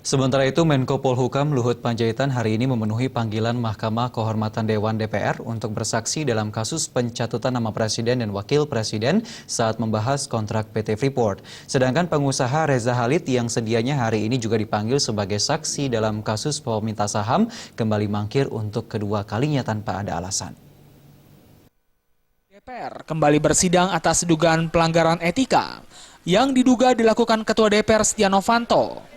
Sementara itu, Menko Polhukam Luhut Panjaitan hari ini memenuhi panggilan Mahkamah Kehormatan Dewan DPR untuk bersaksi dalam kasus pencatutan nama Presiden dan Wakil Presiden saat membahas kontrak PT Freeport. Sedangkan pengusaha Reza Halid yang sedianya hari ini juga dipanggil sebagai saksi dalam kasus peminta saham kembali mangkir untuk kedua kalinya tanpa ada alasan. DPR kembali bersidang atas dugaan pelanggaran etika yang diduga dilakukan Ketua DPR Setia Novanto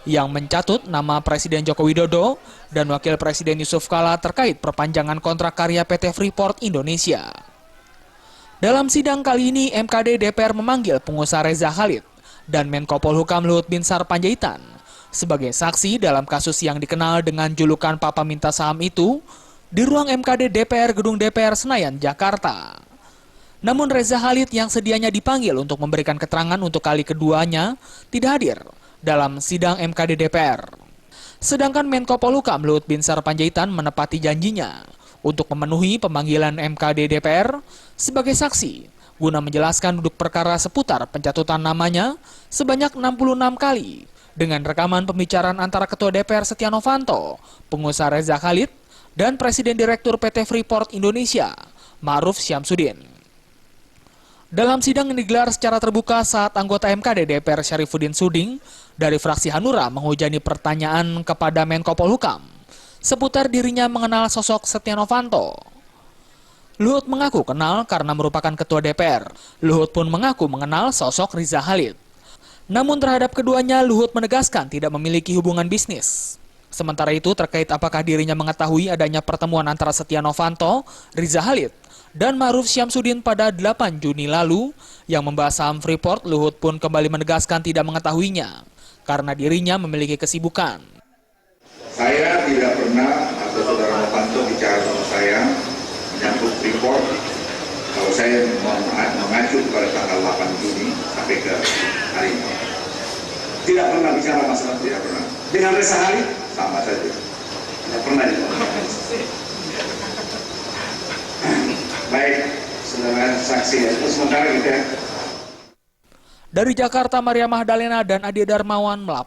yang mencatut nama Presiden Joko Widodo dan Wakil Presiden Yusuf Kala terkait perpanjangan kontrak karya PT Freeport Indonesia. Dalam sidang kali ini, MKD DPR memanggil pengusaha Reza Halid dan Menko Polhukam Luhut Binsar Panjaitan sebagai saksi dalam kasus yang dikenal dengan julukan Papa Minta Saham itu di ruang MKD DPR Gedung DPR Senayan, Jakarta. Namun Reza Halid yang sedianya dipanggil untuk memberikan keterangan untuk kali keduanya tidak hadir dalam sidang MKD DPR. Sedangkan Menko Polhukam Luhut Binsar Panjaitan menepati janjinya untuk memenuhi pemanggilan MKD DPR sebagai saksi guna menjelaskan duduk perkara seputar pencatutan namanya sebanyak 66 kali dengan rekaman pembicaraan antara Ketua DPR Setia Novanto, pengusaha Reza Halid, dan Presiden Direktur PT Freeport Indonesia, Ma'ruf Syamsuddin. Dalam sidang yang digelar secara terbuka saat anggota MKD DPR Syarifuddin Suding dari fraksi Hanura menghujani pertanyaan kepada Menko Polhukam seputar dirinya mengenal sosok Setia Novanto. Luhut mengaku kenal karena merupakan Ketua DPR. Luhut pun mengaku mengenal sosok Reza Halid. Namun terhadap keduanya, Luhut menegaskan tidak memiliki hubungan bisnis. Sementara itu, terkait apakah dirinya mengetahui adanya pertemuan antara Setia Novanto, Reza Halid, dan Ma'ruf Syamsuddin pada 8 Juni lalu yang membahas saham Freeport, Luhut pun kembali menegaskan tidak mengetahuinya karena dirinya memiliki kesibukan. Saya tidak pernah atau saudara Novanto bicara sama saya menyangkut Freeport. Kalau saya mengacu pada tanggal 8 Juni sampai ke hari ini. Tidak pernah bicara masalah, tidak pernah. Dengan Reza Halid sama saja. Tidak pernah juga. Baik, saudara saksi itu sementara gitu ya. Dari Jakarta, Maria Mahdalena dan Adi Darmawan melaporkan.